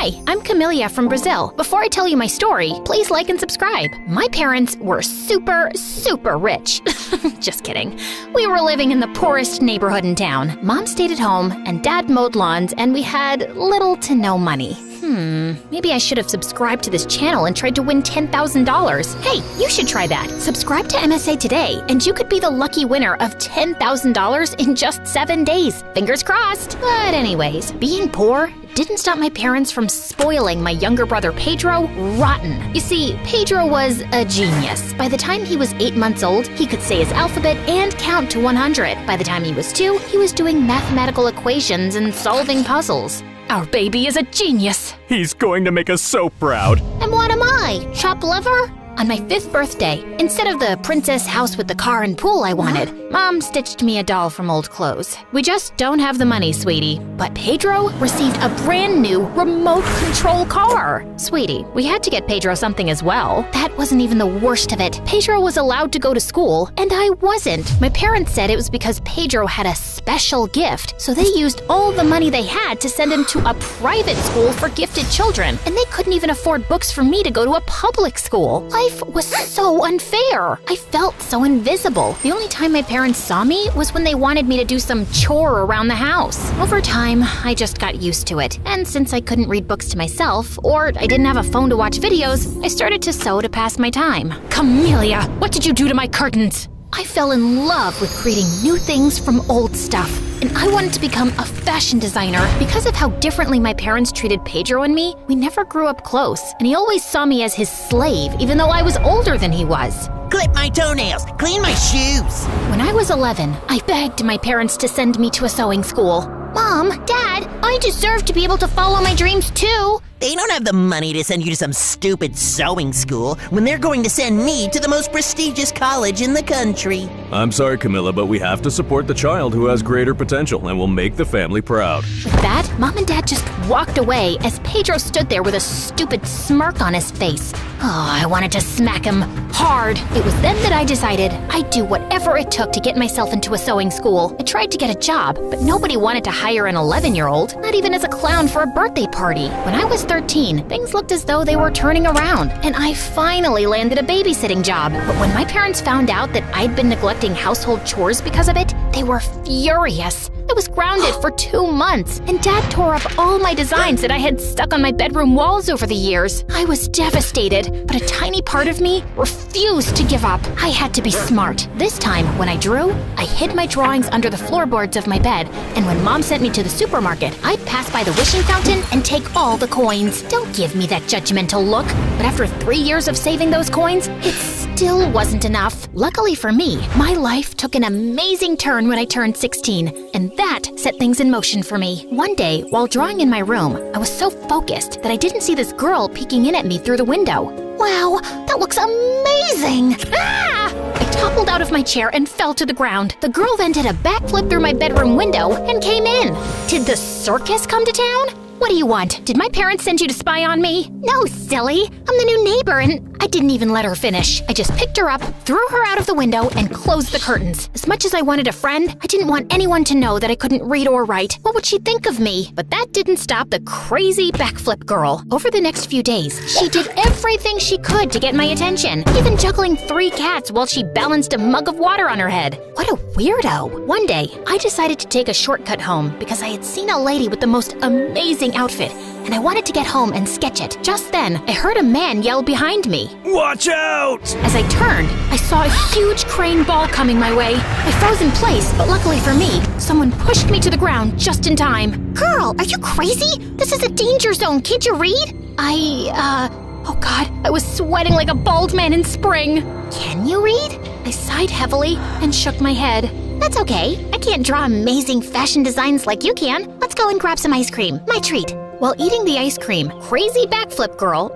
Hi, I'm Camelia from Brazil. Before I tell you my story, please like and subscribe. My parents were super rich. Just kidding. We were living in the poorest neighborhood in town. Mom stayed at home and Dad mowed lawns, and we had little to no money. Maybe I should have subscribed to this channel and tried to win $10,000. Hey, you should try that. Subscribe to MSA today, and you could be the lucky winner of $10,000 in just 7 days. Fingers crossed. But anyways, being poor didn't stop my parents from spoiling my younger brother Pedro rotten. You see, Pedro was a genius. By the time he was 8 months old, he could say his alphabet and count to 100. By the time he was 2, he was doing mathematical equations and solving puzzles. Our baby is a genius. He's going to make us so proud. And what am I? Chopped liver? On my 5th birthday, instead of the princess house with the car and pool I wanted, Mom stitched me a doll from old clothes. We just don't have the money, sweetie. But Pedro received a brand new remote control car. Sweetie, we had to get Pedro something as well. That wasn't even the worst of it. Pedro was allowed to go to school, and I wasn't. My parents said it was because Pedro had a special gift, so they used all the money they had to send him to a private school for gifted children, and they couldn't even afford books for me to go to a public school. Life was so unfair. I felt so invisible. The only time my parents saw me was when they wanted me to do some chore around the house. Over time, I just got used to it. And since I couldn't read books to myself, or I didn't have a phone to watch videos, I started to sew to pass my time. Camelia, what did you do to my curtains? I fell in love with creating new things from old stuff, and I wanted to become a fashion designer. Because of how differently my parents treated Pedro and me, we never grew up close, and he always saw me as his slave, even though I was older than he was. Clip my toenails, clean my shoes. When I was 11, I begged my parents to send me to a sewing school. Mom, Dad, I deserve to be able to follow my dreams too. They don't have the money to send you to some stupid sewing school when they're going to send me to the most prestigious college in the country. I'm sorry, Camilla, but we have to support the child who has greater potential and will make the family proud. With that, Mom and Dad just walked away as Pedro stood there with a stupid smirk on his face. Oh, I wanted to smack him hard. It was then that I decided I'd do whatever it took to get myself into a sewing school. I tried to get a job, but nobody wanted to hire an 11-year-old, not even as a clown for a birthday party. When I was 13, things looked as though they were turning around, and I finally landed a babysitting job. But when my parents found out that I'd been neglecting household chores because of it, they were furious. I was grounded for 2 months, and Dad tore up all my designs that I had stuck on my bedroom walls over the years. I was devastated, but a tiny part of me refused to give up. I had to be smart. This time, when I drew, I hid my drawings under the floorboards of my bed, and when Mom sent me to the supermarket, I'd pass by the wishing fountain and take all the coins. Don't give me that judgmental look. But after 3 years of saving those coins, it still wasn't enough. Luckily for me, my life took an amazing turn when I turned 16, and that set things in motion for me. One day, while drawing in my room, I was so focused that I didn't see this girl peeking in at me through the window. Wow, that looks amazing! Ah! I toppled out of my chair and fell to the ground. The girl then did a backflip through my bedroom window and came in. Did the circus come to town? What do you want? Did my parents send you to spy on me? No, silly. I'm the new neighbor, and I didn't even let her finish. I just picked her up, threw her out of the window, and closed the curtains. As much as I wanted a friend, I didn't want anyone to know that I couldn't read or write. What would she think of me? But that didn't stop the crazy backflip girl. Over the next few days, she did everything she could to get my attention, even juggling 3 cats while she balanced a mug of water on her head. What a weirdo. One day, I decided to take a shortcut home because I had seen a lady with the most amazing outfit, and I wanted to get home and sketch it. Just then, I heard a man yell behind me. Watch out! As I turned, I saw a huge crane ball coming my way. I froze in place, but luckily for me, someone pushed me to the ground just in time. Girl, are you crazy? This is a danger zone. Can't you read? Oh God, I was sweating like a bald man in spring. Can you read? I sighed heavily and shook my head. That's okay. I can't draw amazing fashion designs like you can. Let's go and grab some ice cream. My treat. While eating the ice cream, crazy backflip girl,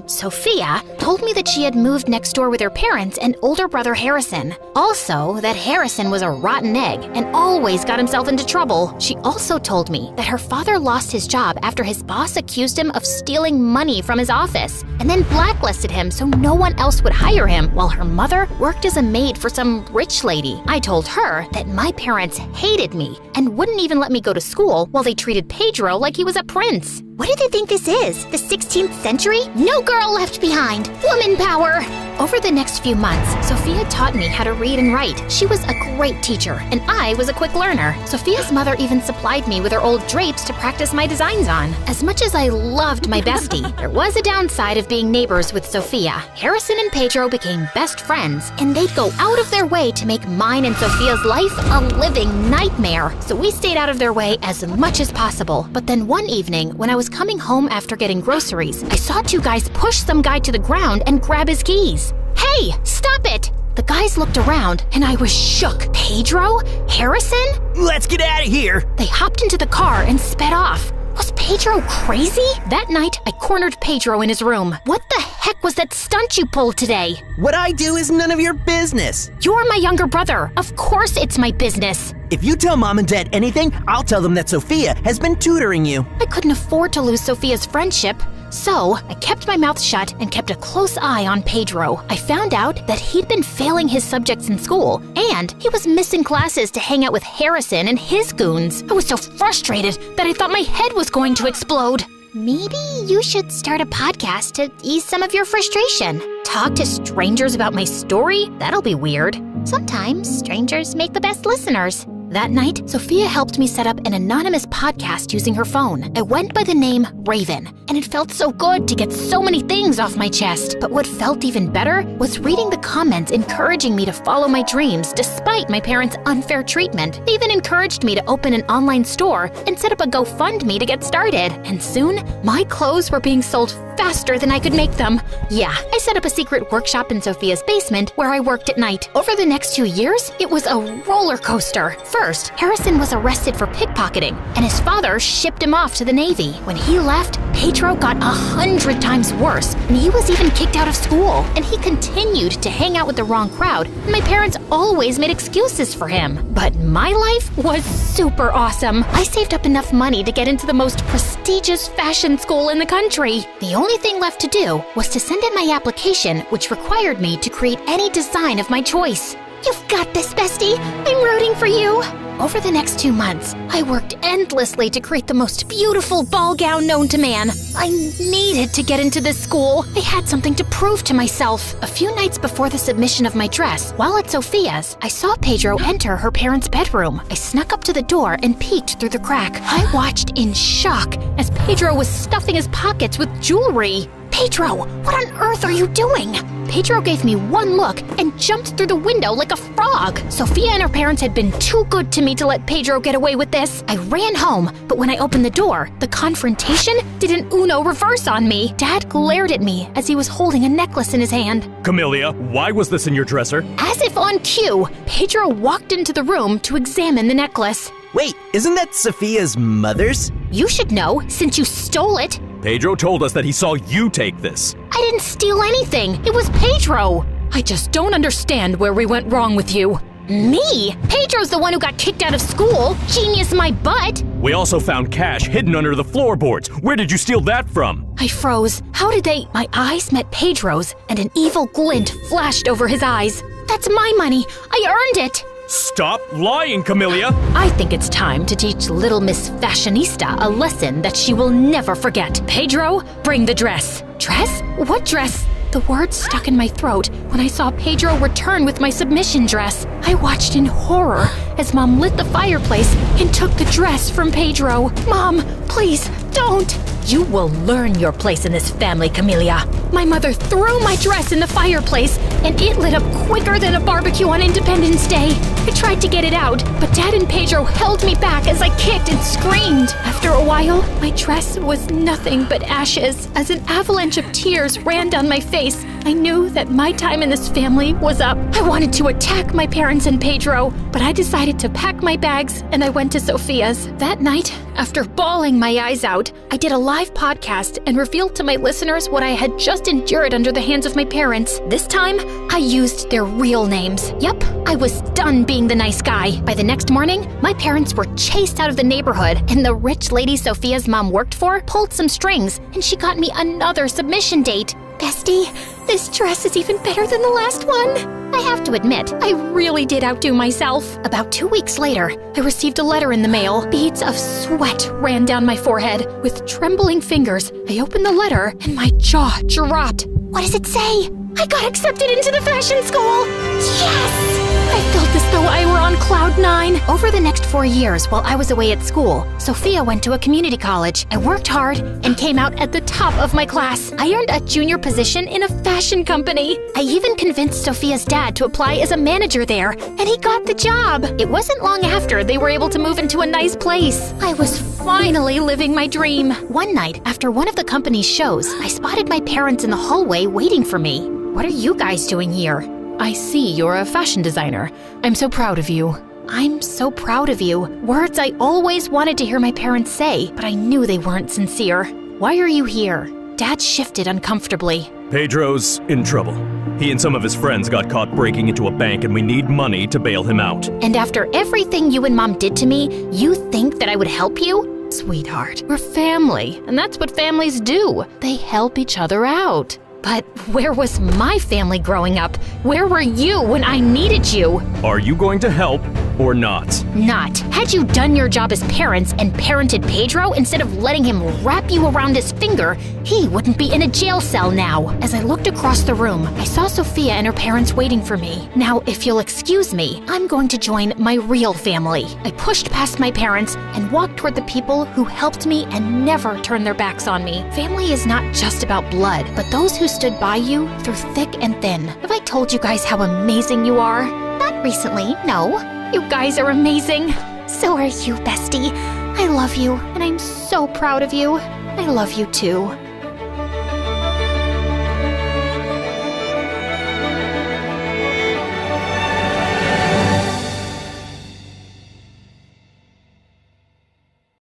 Sophia, told me that she had moved next door with her parents and older brother Harrison. Also, that Harrison was a rotten egg and always got himself into trouble. She also told me that her father lost his job after his boss accused him of stealing money from his office and then blacklisted him so no one else would hire him, while her mother worked as a maid for some rich lady. I told her that my parents hated me and wouldn't even let me go to school while they treated Pedro like he was a prince. What do they think this is? The 16th century? No girl left behind. Woman power! Over the next few months, Sophia taught me how to read and write. She was a great teacher, and I was a quick learner. Sophia's mother even supplied me with her old drapes to practice my designs on. As much as I loved my bestie, there was a downside of being neighbors with Sophia. Harrison and Pedro became best friends, and they'd go out of their way to make mine and Sophia's life a living nightmare. So we stayed out of their way as much as possible. But then one evening, when I was coming home after getting groceries, I saw two guys push some guy to the ground and grab his keys. Hey, stop it! The guys looked around, and I was shook. Pedro? Harrison? Let's get out of here! They hopped into the car and sped off. Was Pedro crazy? That night, I cornered Pedro in his room. What the heck was that stunt you pulled today? What I do is none of your business. You're my younger brother. Of course it's my business. If you tell Mom and Dad anything, I'll tell them that Sophia has been tutoring you. I couldn't afford to lose Sophia's friendship. So, I kept my mouth shut and kept a close eye on Pedro. I found out that he'd been failing his subjects in school, and he was missing classes to hang out with Harrison and his goons. I was so frustrated that I thought my head was going to explode. Maybe you should start a podcast to ease some of your frustration. Talk to strangers about my story? That'll be weird. Sometimes strangers make the best listeners. That night, Sophia helped me set up an anonymous podcast using her phone. I went by the name Raven, and it felt so good to get so many things off my chest. But what felt even better was reading the comments encouraging me to follow my dreams despite my parents' unfair treatment. They even encouraged me to open an online store and set up a GoFundMe to get started. And soon, my clothes were being sold faster than I could make them. Yeah, I set up a secret workshop in Sophia's basement where I worked at night. Over the next 2 years, it was a roller coaster. First, Harrison was arrested for pickpocketing, and his father shipped him off to the Navy. When he left, Pedro got 100 times worse, and he was even kicked out of school. And he continued to hang out with the wrong crowd, and my parents always made excuses for him. But my life was super awesome. I saved up enough money to get into the most prestigious fashion school in the country. The only thing left to do was to send in my application, which required me to create any design of my choice. You've got this, bestie. I'm rooting for you. Over the next 2 months, I worked endlessly to create the most beautiful ball gown known to man. I needed to get into this school. I had something to prove to myself. A few nights before the submission of my dress, while at Sophia's, I saw Pedro enter her parents' bedroom. I snuck up to the door and peeked through the crack. I watched in shock as Pedro was stuffing his pockets with jewelry. Pedro, what on earth are you doing? Pedro gave me one look and jumped through the window like a frog. Sophia and her parents had been too good to me to let Pedro get away with this. I ran home, but when I opened the door, the confrontation did an Uno reverse on me. Dad glared at me as he was holding a necklace in his hand. Camellia, why was this in your dresser? As if on cue, Pedro walked into the room to examine the necklace. Wait, isn't that Sophia's mother's? You should know, since you stole it. Pedro told us that he saw you take this. I didn't steal anything. It was Pedro. I just don't understand where we went wrong with you. Me? Pedro's the one who got kicked out of school. Genius my butt. We also found cash hidden under the floorboards. Where did you steal that from? I froze. How did they? My eyes met Pedro's, and an evil glint flashed over his eyes. That's my money. I earned it. Stop lying, Camellia! I think it's time to teach little Miss Fashionista a lesson that she will never forget. Pedro, bring the dress. Dress? What dress? The words stuck in my throat when I saw Pedro return with my submission dress. I watched in horror as Mom lit the fireplace and took the dress from Pedro. Mom, please, don't! You will learn your place in this family, Camellia. My mother threw my dress in the fireplace, and it lit up quicker than a barbecue on Independence Day. I tried to get it out, but Dad and Pedro held me back as I kicked and screamed. After a while, my dress was nothing but ashes. As an avalanche of tears ran down my face, I knew that my time in this family was up. I wanted to attack my parents and Pedro, but I decided to pack my bags and I went to Sophia's. That night, after bawling my eyes out, I did a live podcast and revealed to my listeners what I had just endured under the hands of my parents. This time, I used their real names. Yep, I was done being the nice guy. By the next morning, my parents were chased out of the neighborhood, and the rich lady Sophia's mom worked for pulled some strings, and she got me another submission date. Bestie, this dress is even better than the last one. I have to admit, I really did outdo myself. About 2 weeks later, I received a letter in the mail. Beads of sweat ran down my forehead. With trembling fingers, I opened the letter and my jaw dropped. What does it say? I got accepted into the fashion school! Yes! I felt as though I were on cloud 9. Over the next 4 years while I was away at school, Sophia went to a community college. I worked hard and came out at the top of my class. I earned a junior position in a fashion company. I even convinced Sophia's dad to apply as a manager there, and he got the job. It wasn't long after they were able to move into a nice place. I was finally living my dream. One night, after one of the company's shows, I spotted my parents in the hallway waiting for me. What are you guys doing here? I see you're a fashion designer. I'm so proud of you. I'm so proud of you. Words I always wanted to hear my parents say, but I knew they weren't sincere. Why are you here? Dad shifted uncomfortably. Pedro's in trouble. He and some of his friends got caught breaking into a bank and we need money to bail him out. And after everything you and Mom did to me, you think that I would help you? Sweetheart, we're family, and that's what families do. They help each other out. But where was my family growing up? Where were you when I needed you? Are you going to help or not? Not. Had you done your job as parents and parented Pedro instead of letting him wrap you around his finger, he wouldn't be in a jail cell now. As I looked across the room, I saw Sophia and her parents waiting for me. Now, if you'll excuse me, I'm going to join my real family. I pushed past my parents and walked toward the people who helped me and never turned their backs on me. Family is not just about blood, but those who stood by you through thick and thin. Have I told you guys how amazing you are? Not recently, no. You guys are amazing. So are you, bestie. I love you, and I'm so proud of you. I love you too.